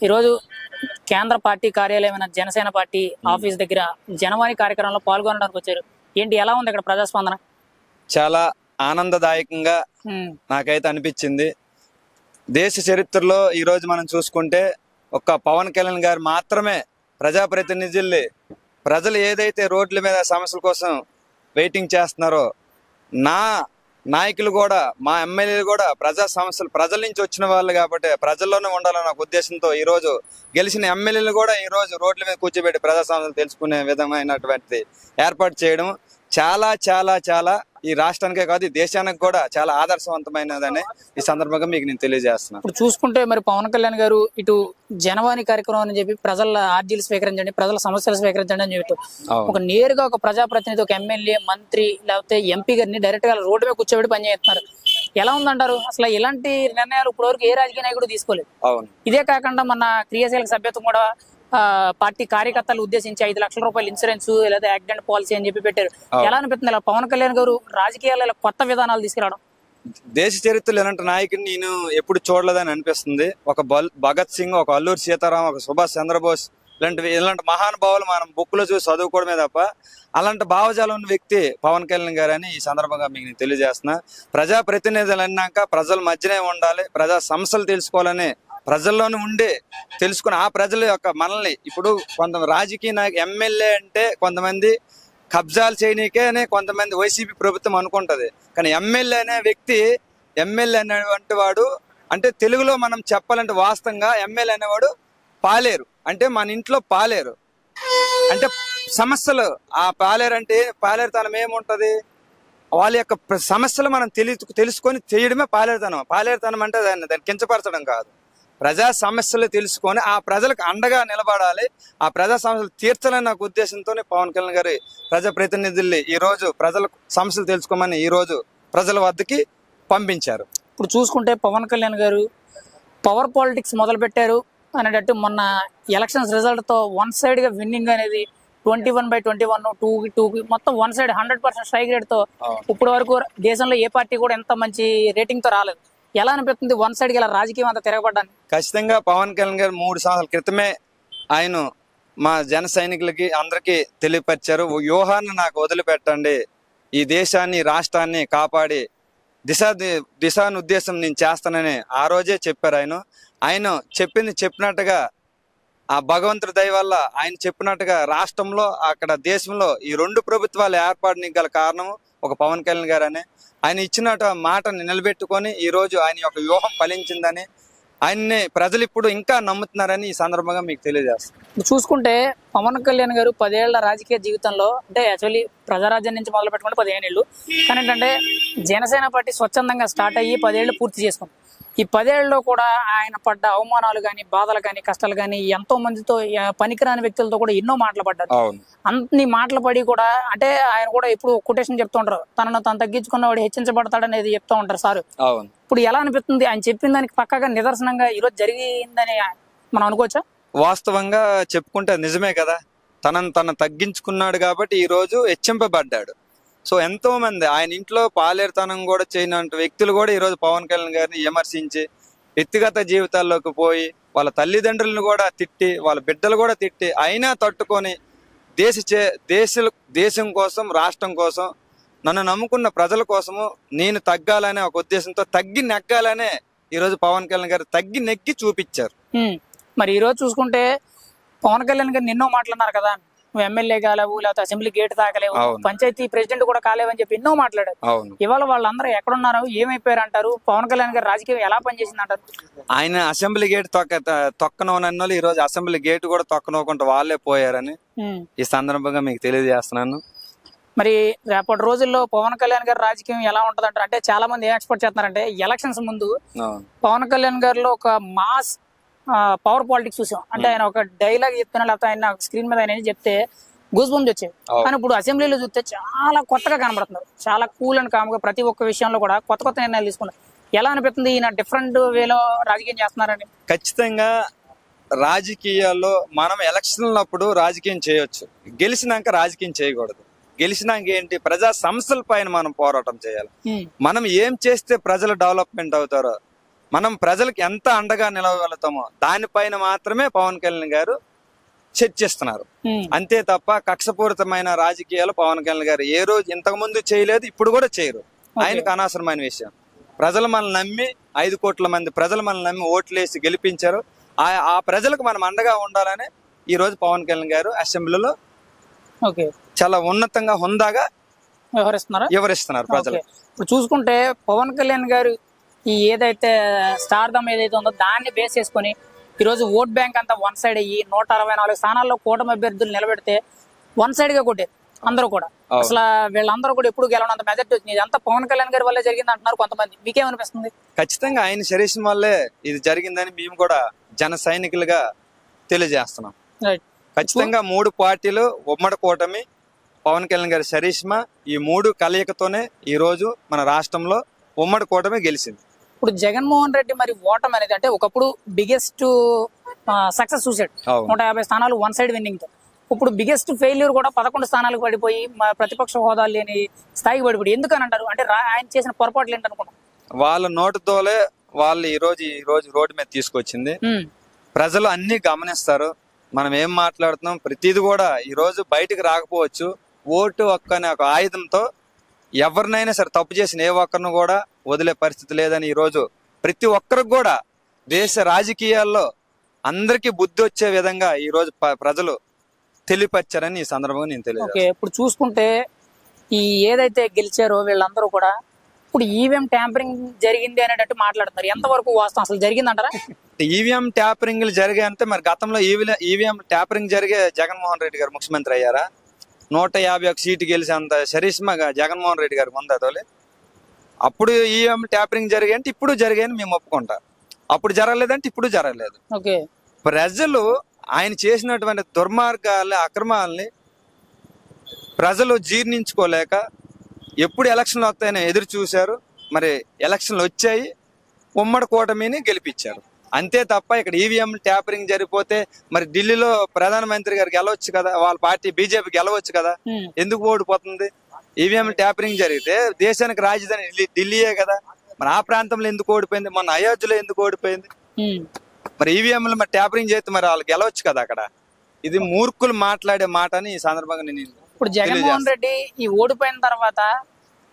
ఈరోజు కేంద్ర party కార్యాలయమైన Janasena party office దగ్గర జనవాణి కార్యక్రమంలో పాల్గొనడానికి వచ్చారు. ఏంటి, ఎలా ఉంది ఇక్కడ ప్రజాస్పందన? చాలా ఆనందదాయకంగా నాకైతే అనిపించింది. దేశ చరిత్రలో ఈ రోజు మనం చూసుకుంటే ఒక్క పవన్ కళ్యాణ్ గారు మాత్రమే ప్రజాప్రతినిధుల్ని ప్రజలు ఏదైతే రోడ్ల మీద సమస్యల కోసం వెయిటింగ్ చేస్తున్నారో, నా నాయకులు కూడా, మా ఎమ్మెల్యేలు కూడా ప్రజా సమస్యలు ప్రజల నుంచి వచ్చిన వాళ్ళు కాబట్టి ప్రజల్లోనే ఉండాలన్న ఉద్దేశంతో ఈ రోజు గెలిచిన ఎమ్మెల్యేలు కూడా ఈ రోజు రోడ్ల మీద కూర్చోబెట్టి ప్రజా సమస్యలు తెలుసుకునే విధమైనటువంటి ఏర్పాటు చేయడం చాలా చాలా చాలా ఈ రాష్ట్రానికే కాదు, ఈ దేశానికి కూడా చాలా ఆదర్శవంతమైనదని ఈ సందర్భంగా మీకు నేను తెలియజేస్తున్నాను. ఇప్పుడు చూసుకుంటే మరి పవన్ కళ్యాణ్ గారు ఇటు జనవాణి కార్యక్రమం అని చెప్పి ప్రజల ఆర్జీలు స్వీకరించండి, ప్రజల సమస్యలు స్వీకరించండి అని చెప్పి ఒక నేరుగా ఒక ప్రజాప్రతినిధి, ఒక ఎమ్మెల్యే, మంత్రి లేకపోతే ఎంపీ గారిని డైరెక్ట్ గా రోడ్డు మీద కూర్చోబెట్టి పనిచేస్తున్నారు. ఎలా ఉందంటారు? అసలు ఇలాంటి నిర్ణయాలు ఇప్పటివరకు ఏ రాజకీయ నాయకుడు తీసుకోలేదు. ఇదే కాకుండా మన క్రియాశీలక సభ్యత్వం కూడా పార్టీ కార్యకర్తలు ఉద్దేశించి 5 లక్షల రూపాయలు ఇన్సూరెన్స్ లేదా యాక్సిడెంట్ పాలసీ అని చెప్పి పెట్టారు. ఎలా అనిపిస్తుంది ఇలా పవన్ కళ్యాణ్ గారు రాజకీయాలలో కొత్త విధానాలు తీసుకురావడం? దేశ చరిత్రలో ఇలాంటి నాయకుడిని నేను ఎప్పుడు చూడలేదని అనిపిస్తుంది. ఒక భగత్ సింగ్, ఒక అల్లూరి సీతారాం, ఒక సుభాష్ చంద్రబోస్ ఇలాంటి మహానుభావులు మనం బుక్ లో చూసి చదువుకోవడమే తప్ప అలాంటి భావజాలం ఉన్న వ్యక్తి పవన్ కళ్యాణ్ గారు అని ఈ సందర్భంగా మీకు నేను తెలియజేస్తున్నా. ప్రజాప్రతినిధులు అన్నాక ప్రజల మధ్యనే ఉండాలి, ప్రజా సమస్యలు తెలుసుకోవాలని ప్రజల్లోనే ఉండి తెలుసుకుని ఆ ప్రజల యొక్క మనల్ని ఇప్పుడు కొంత రాజకీయ నాయకు ఎమ్మెల్యే అంటే కొంతమంది కబ్జాలు చేయనీకే కొంతమంది వైసీపీ ప్రభుత్వం అనుకుంటది. కానీ ఎమ్మెల్యే అనే వ్యక్తి, ఎమ్మెల్యే అనేటువంటి వాడు అంటే తెలుగులో మనం చెప్పాలంటే వాస్తవంగా ఎమ్మెల్యే అనేవాడు పాలేరు, అంటే మన ఇంట్లో పాలేరు అంటే సమస్యలు. ఆ పాలేరు అంటే పాలేరుతనం ఏముంటది, వాళ్ళ యొక్క సమస్యలు మనం తెలుసుకొని చేయడమే పాలేరుతనం. పాలేరుతనం అంటే దాన్ని కించపరచడం కాదు. ప్రజా సమస్యలు తెలుసుకొని ఆ ప్రజలకు అండగా నిలబడాలి, ఆ ప్రజా సమస్యలు తీర్చాలని నాకు ఉద్దేశంతో పవన్ కళ్యాణ్ గారి ప్రజాప్రతినిధుల్ని ఈ రోజు ప్రజల సమస్యలు తెలుసుకోమని ఈ రోజు ప్రజల వద్దకి పంపించారు. ఇప్పుడు చూసుకుంటే పవన్ కళ్యాణ్ గారు పవర్ పాలిటిక్స్ మొదలు పెట్టారు అనేటట్టు మొన్న ఎలక్షన్స్ రిజల్ట్ తో 1 సైడ్ గా విన్నింగ్ అనేది 21/21 2 మొత్తం 1 సైడ్ 100% స్ట్రైక్ రేట్ తో ఇప్పటి వరకు దేశంలో ఏ పార్టీ కూడా ఎంత మంచి రేటింగ్ తో రాలేదు. ఎలా అనిపిస్తుంది 1 సైడ్ గా ఇలా రాజకీయం అంతా తిరగబడ్డానికి? ఖచ్చితంగా పవన్ కళ్యాణ్ గారు 3 సంవత్సరాల క్రితమే ఆయన మా జన సైనికులకి అందరికీ తెలియపరిచారు, వ్యూహాన్ని నాకు వదిలిపెట్టండి, ఈ దేశాన్ని రాష్ట్రాన్ని కాపాడి దిశానుద్దేశం నేను చేస్తానని ఆ రోజే చెప్పారు. ఆయన చెప్పినట్టుగా ఆ భగవంతుడి దయ వల్ల ఆయన చెప్పినట్టుగా రాష్ట్రంలో అక్కడ దేశంలో ఈ 2 ప్రభుత్వాలు ఏర్పడడానికి గల కారణం ఒక పవన్ కళ్యాణ్ గారని, ఆయన ఇచ్చినట్టు మాటని నిలబెట్టుకొని ఈ రోజు ఆయన యొక్క వ్యూహం ఫలించిందని ఆయన్ని ప్రజలు ఇప్పుడు ఇంకా నమ్ముతున్నారని ఈ సందర్భంగా మీకు తెలియజేస్తాను. చూసుకుంటే పవన్ కళ్యాణ్ గారు 10 ఏళ్ల రాజకీయ జీవితంలో అంటే యాక్చువల్లీ ప్రజారాజ్యం నుంచి మొదలు పెట్టుకుంటే 15 ఏళ్ళు, కానీ ఏంటంటే జనసేన పార్టీ స్వచ్ఛందంగా స్టార్ట్ అయ్యి 10 ఏళ్ళు పూర్తి చేసుకుంది. ఈ 10 ఏళ్ళలో కూడా ఆయన పడ్డ అవమానాలు కానీ, బాధలు కానీ, కష్టాలు కానీ, ఎంతో మందితో పనికిరాని వ్యక్తులతో కూడా ఎన్నో మాటలు పడ్డారు. అన్ని మాటలు పడి కూడా అంటే ఆయన కూడా ఇప్పుడు కొటేషన్ చెప్తూ ఉంటారు, తనను తాను తగ్గించుకున్నవాడు హెచ్చించబడతాడు అనేది చెప్తూ ఉంటారు సార్. ఇప్పుడు ఎలా అనిపిస్తుంది ఆయన చెప్పిన దానికి పక్కగా నిదర్శనంగా ఈరోజు జరిగిందని మనం అనుకోవచ్చా? వాస్తవంగా చెప్పుకుంటే నిజమే కదా, తనను తగ్గించుకున్నాడు కాబట్టి ఈ రోజు హెచ్చింపబడ్డాడు. సో ఎంతో మంది ఆయన ఇంట్లో పాలేరుతనం కూడా చేయనంత వ్యక్తులు కూడా ఈరోజు పవన్ కళ్యాణ్ గారిని విమర్శించి వ్యక్తిగత జీవితాల్లోకి పోయి వాళ్ళ తల్లిదండ్రులను కూడా తిట్టి, వాళ్ళ బిడ్డలు కూడా తిట్టి అయినా తట్టుకొని దేశం కోసం, రాష్ట్రం కోసం, నన్ను నమ్ముకున్న ప్రజల కోసము నేను తగ్గాలనే ఒక ఉద్దేశంతో తగ్గి నెగ్గాలనే ఈరోజు పవన్ కళ్యాణ్ గారు తగ్గి నెగ్గి చూపించారు. మరి ఈరోజు చూసుకుంటే పవన్ కళ్యాణ్ గారు ఎన్నో మాట్లాడినారు కదా, నువ్వు ఎమ్మెల్యే కాలేవు, లేకపోతే అసెంబ్లీ గేట్ తాకలేవు, పంచాయతీ ప్రెసిడెంట్ కూడా కాలేవని చెప్పి ఎన్నో మాట్లాడారు. ఇవాళ వాళ్ళందరూ ఎక్కడున్నారు, ఏమైపోయారు అంటారు? పవన్ కళ్యాణ్ గారు రాజకీయం ఎలా పనిచేసింది అంటారు? ఆయన అసెంబ్లీ గేట్ తొక్కనోనన్న ఈ రోజు అసెంబ్లీ గేట్ కూడా తొక్కనోకుండా వాళ్ళే పోయారని ఈ సందర్భంగా మీకు తెలియజేస్తున్నాను. మరి రేపటి రోజుల్లో పవన్ కళ్యాణ్ గారి రాజకీయం ఎలా ఉంటది అంటారు? అంటే చాలా మంది ఏం ఎక్స్పెక్ట్ చేస్తున్నారంటే ఎలక్షన్స్ ముందు పవన్ కళ్యాణ్ గారిలో ఒక మాస్ పవర్ పాలిటిక్స్ చూసాం, అంటే ఆయన ఒక డైలాగ్ చెప్తున్నా లేకపోతే ఆయన స్క్రీన్ మీద ఆయన చెప్తే గూస్ బంప్స్ వచ్చాయి. కానీ ఇప్పుడు అసెంబ్లీలో చూస్తే చాలా కొత్తగా కనబడుతున్నారు, చాలా కూల్ అండ్ కామ్ గా ప్రతి ఒక్క విషయంలో కూడా కొత్త కొత్త నిర్ణయాలు తీసుకున్నారు. ఎలా అనిపిస్తుంది ఈయన డిఫరెంట్ వేలో రాజకీయం చేస్తున్నారని? ఖచ్చితంగా రాజకీయాల్లో మనం ఎలక్షన్లప్పుడు రాజకీయం చేయొచ్చు, గెలిచినాక రాజకీయం చేయకూడదు. గెలిచినాక ఏంటి, ప్రజా సమస్యల పైన మనం పోరాటం చేయాలి. మనం ఏం చేస్తే ప్రజలు డెవలప్మెంట్ అవుతారో మనం ప్రజలకు ఎంత అండగా నిలవగలుగుతామో దానిపైన మాత్రమే పవన్ కళ్యాణ్ గారు చర్చిస్తున్నారు. అంతే తప్ప కక్షపూరితమైన రాజకీయాలు పవన్ కళ్యాణ్ గారు ఏ రోజు ఇంతకు ముందు చేయలేదు, ఇప్పుడు కూడా చేయరు. ఆయనకు అనవసరమైన విషయం. ప్రజలు మనల్ని నమ్మి 5 కోట్ల మంది ప్రజలు మనల్ని నమ్మి ఓట్లేసి గెలిపించారు. ఆ ప్రజలకు మనం అండగా ఉండాలని ఈ రోజు పవన్ కళ్యాణ్ గారు అసెంబ్లీలో చాలా ఉన్నతంగా హుందాగా వివరిస్తున్నారు ప్రజలు. ఇప్పుడు చూసుకుంటే పవన్ కళ్యాణ్ గారు ఈ ఏదైతే స్టార్డమ్ ఏదైతే ఉందో దాన్ని బేస్ చేసుకొని ఈ రోజు ఓట్ బ్యాంక్ అంతా వన్ సైడ్ అయ్యి 164 స్థానాల్లో కూటమి అభ్యర్థులు నిలబెడితే వన్ సైడ్ గా కొట్టారు అందరూ కూడా. అసలు వీళ్ళందరూ కూడా ఎప్పుడు గెలవనంత మెజార్టీ వచ్చింది. ఇదంతా పవన్ కళ్యాణ్ గారి వల్లే జరిగింది అంటున్నారు కొంతమంది. మీకేమనిపిస్తుంది? ఖచ్చితంగా ఆయన శరీరం వల్లే ఇది జరిగిందని మేము కూడా జన సైనికులుగా తెలియజేస్తున్నాం. ఖచ్చితంగా 3 పార్టీలు ఉమ్మడి కూటమి, పవన్ కళ్యాణ్ గారి చరిష్మా, ఈ 3 కలయికతోనే ఈ రోజు మన రాష్ట్రంలో ఉమ్మడి కూటమి గెలిచింది. ఇప్పుడు జగన్మోహన్ రెడ్డి మరి ఓటమి అనేది అంటే ఒకప్పుడు బిగ్గెస్ట్ సక్సెస్ చూసాడు, 150 స్థానాలు వన్ సైడ్ విన్నింగ్ తో. ఇప్పుడు బిగ్గెస్ట్ ఫెయిల్యూర్ కూడా 11 స్థానాలకు పడిపోయి ప్రతిపక్ష హోదా లేని స్థాయికి పడిపోయి. ఎందుకని అంటారు? అంటే ఆయన చేసిన పొరపాట్లు ఏంటనుకున్నాం? వాళ్ళ నోటుతోలే వాళ్ళు ఈ రోజు రోడ్డు మీద తీసుకొచ్చింది. ప్రజలు అన్ని గమనిస్తారు. మనం ఏం మాట్లాడుతున్నాం ప్రతిది కూడా ఈ రోజు బయటకు రాకపోవచ్చు. ఓటు హక్కు అనే ఒక ఆయుధంతో ఎవరినైనా సరే తప్పు చేసిన ఏ ఒక్కరిని కూడా వదిలే పరిస్థితి లేదని ఈ రోజు ప్రతి ఒక్కరికి కూడా దేశ రాజకీయాల్లో అందరికీ బుద్ధి వచ్చే విధంగా ఈ రోజు ప్రజలు తెలియపరిచారని ఈ సందర్భంగా నేను తెలియదు. ఇప్పుడు చూసుకుంటే ఈ ఏదైతే గెలిచారో వీళ్ళందరూ కూడా ఇప్పుడు ఈవీఎం ట్యాంపరింగ్ జరిగింది అనేటట్టు మాట్లాడుతున్నారు. ఎంతవరకు వాస్తవం? అసలు జరిగిందంటారా? ఈవీఎం ట్యాంపరింగ్లు జరిగాయంటే మరి గతంలో ఈవీఎం ట్యాంపరింగ్ జరిగే జగన్మోహన్ రెడ్డి గారు ముఖ్యమంత్రి అయ్యారా? 151 సీటు గెలిచేంత చరిష్మాగా జగన్మోహన్ రెడ్డి గారికి ఉందా తోలే? అప్పుడు ఈవీఎం ట్యాంపరింగ్ జరిగాయంటే ఇప్పుడు జరిగాయని మేము ఒప్పుకుంటా. అప్పుడు జరగలేదంటే ఇప్పుడు జరగలేదు. ప్రజలు ఆయన చేసినటువంటి దుర్మార్గాల అక్రమాలని ప్రజలు జీర్ణించుకోలేక ఎప్పుడు ఎలక్షన్లు వస్తాయని ఎదురు చూశారు. మరి ఎలక్షన్లు వచ్చాయి, ఉమ్మడి కూటమిని గెలిపించారు. అంతే తప్ప ఇక్కడ ఈవీఎం ట్యాంపరింగ్ జరిగిపోతే మరి ఢిల్లీలో ప్రధానమంత్రి గారు గెలవచ్చు కదా, వాళ్ళ పార్టీ బీజేపీ గెలవచ్చు కదా, ఎందుకు ఓడిపోతుంది? ఈవీఎం ట్యాంపరింగ్ జరిగితే దేశానికి రాజధాని ఢిల్లీయే కదా, మరి ఆ ప్రాంతంలో ఎందుకు ఓడిపోయింది? మొన్న అయోధ్యలో ఎందుకు ఓడిపోయింది? మరి ఈవీఎంలు మరి ట్యాంపరింగ్ చేస్తే మరి వాళ్ళు గెలవచ్చు కదా అక్కడ. ఇది మూర్ఖులు మాట్లాడే మాట అని ఈ సందర్భంగా నేను ఇప్పుడు జగన్మోహన్ రెడ్డి ఈ ఓడిపోయిన తర్వాత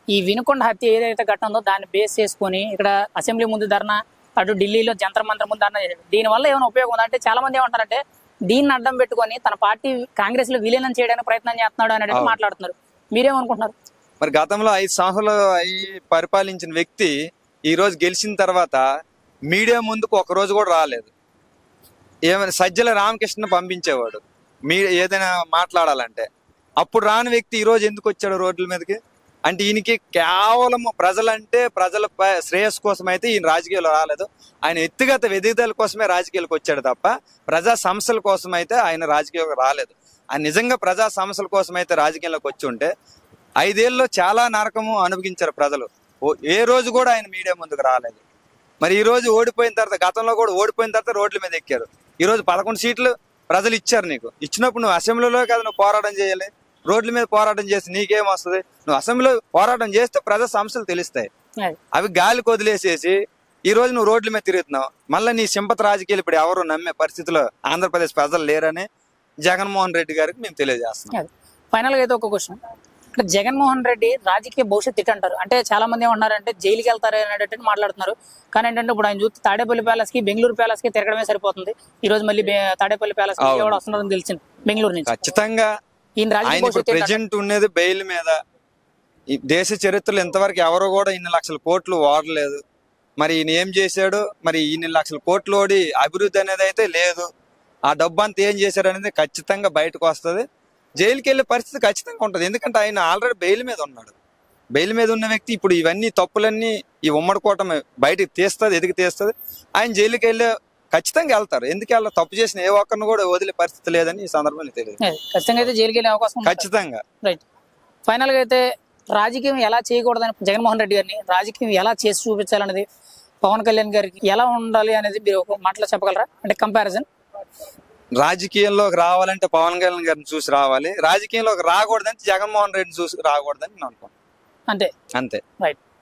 ఈ వినుకొండ హత్య ఏదైతే ఘటన ఉందో దాన్ని బేస్ చేసుకుని ఇక్కడ అసెంబ్లీ ముందు ధర్నా, అటు ఢిల్లీలో జంతర్ మంతర్ ముందు ధర్నా చేశాడు. దీని వల్ల ఏమైనా ఉపయోగం ఉందా? అంటే చాలా మంది ఏమంటారంటే దీన్ని అడ్డం పెట్టుకొని తన పార్టీ కాంగ్రెస్ లో విలీనం చేయడానికి ప్రయత్నం చేస్తున్నాడు అనేది మాట్లాడుతున్నారు. మీరేమనుకుంటున్నారు? మరి గతంలో 5 సంవత్సరాలు పరిపాలించిన వ్యక్తి ఈ రోజు గెలిచిన తర్వాత మీడియా ముందుకు ఒక రోజు కూడా రాలేదు. ఏమైనా సజ్జల రామకృష్ణ పంపించేవాడు ఏదైనా మాట్లాడాలంటే. అప్పుడు రాని వ్యక్తి ఈ రోజు ఎందుకు వచ్చాడు రోడ్ల మీదకి? అంటే ఈయనకి కేవలం ప్రజలంటే ప్రజల శ్రేయస్సు కోసం అయితే ఈయన రాజకీయాలు రాలేదు. ఆయన వ్యక్తిగత ఎదుగుదల కోసమే రాజకీయాలకు వచ్చాడు తప్ప ప్రజా సమస్యల కోసం అయితే ఆయన రాజకీయాలకు రాలేదు. ఆయన నిజంగా ప్రజా సమస్యల కోసం అయితే రాజకీయాల్లోకి వచ్చి ఉంటే 5 ఏళ్ళలో చాలా నరకము అనుభవించారు ప్రజలు. ఏ రోజు కూడా ఆయన మీడియా ముందుకు రాలేదు. మరి ఈ రోజు ఓడిపోయిన తర్వాత, గతంలో కూడా ఓడిపోయిన తర్వాత రోడ్ల మీద ఎక్కారు. ఈ రోజు 11 సీట్లు ప్రజలు ఇచ్చారు నీకు. ఇచ్చినప్పుడు నువ్వు అసెంబ్లీలో కదా నువ్వు పోరాటం చేయాలి. రోడ్ల మీద పోరాటం చేస్తే నీకేం వస్తుంది? నువ్వు అసెంబ్లీలో పోరాటం చేస్తే ప్రజా సమస్యలు తెలుస్తాయి. అవి గాలికి వదిలేసేసి ఈ రోజు నువ్వు రోడ్ల మీద తిరుగుతున్నావు. మళ్ళీ నీ సింపతి రాజకీయాలు ఇప్పుడు ఎవరు నమ్మే పరిస్థితిలో ఆంధ్రప్రదేశ్ ప్రజలు లేరని జగన్మోహన్ రెడ్డి గారికి మేము తెలియజేస్తున్నాం. ఫైనల్ గా అయితే ఒక క్వశ్చన్, ఇక్కడ జగన్మోహన్ రెడ్డి రాజకీయ భవిష్యత్తు ఇటు అంటారు. అంటే చాలా మంది ఏమన్నారంటే జైలుకి వెళ్తారు అనేటట్టు మాట్లాడుతున్నారు. కానీ ఏంటంటే ఇప్పుడు ఆయన చూస్తే తాడేపల్లి ప్యాలెస్ కి బెంగళూరు ప్యాలెస్ కి తిరగడమే సరిపోతుంది. ఈ రోజు మళ్ళీ తాడేపల్లి ప్యాలెస్ కి ఎవరు వస్తున్నారని తెలిసింది బెంగళూరు నుంచి. ఖచ్చితంగా ప్రెసిడెంట్ ఉన్నది బెయిల్ మీద. ఈ దేశ చరిత్రలో ఇంతవరకు ఎవరు కూడా ఇన్ని లక్షల కోట్లు వాడలేదు. మరి ఈయన ఏం చేశాడు? మరి ఇన్ని లక్షల కోట్లు ఓడి అభివృద్ధి అనేది అయితే లేదు. ఆ డబ్బు అంతా ఏం చేశాడు అనేది ఖచ్చితంగా బయటకు వస్తుంది. జైలుకి వెళ్ళే పరిస్థితి ఖచ్చితంగా ఉంటుంది. ఎందుకంటే ఆయన ఆల్రెడీ బెయిల్ మీద ఉన్నాడు. బెయిల్ మీద ఉన్న వ్యక్తి ఇప్పుడు ఇవన్నీ తప్పులన్నీ ఈ ఉమ్మడి కూటమి బయటకు తీస్తుంది, ఎదిగి తీస్తుంది. ఆయన జైలుకి వెళ్ళే ఖచ్చితంగా వెళ్తారు. ఎందుకు వెళ్ళాలి? తప్పు చేసిన ఏ ఒక్కరిని కూడా వదిలే పరిస్థితి లేదని ఈ సందర్భంలో తెలియదు. ఖచ్చితంగా అయితే జైలుకి వెళ్ళే అవకాశం ఖచ్చితంగా. రైట్. ఫైనల్ గా అయితే రాజకీయం ఎలా చేయకూడదని జగన్మోహన్ రెడ్డి గారిని రాజకీయం ఎలా చేసి చూపించాలనేది పవన్ కళ్యాణ్ గారికి ఎలా ఉండాలి అనేది మీరు ఒక మాటలో చెప్పగలరా? అంటే కంపారిజన్. రాజకీయంలోకి రావాలంటే పవన్ కళ్యాణ్ గారిని చూసి రావాలి. రాజకీయంలోకి రాకూడదంటే జగన్మోహన్ రెడ్డిని చూసి రాకూడదని నేను అనుకుంటున్నాను. అంతే. అంతే. రైట్.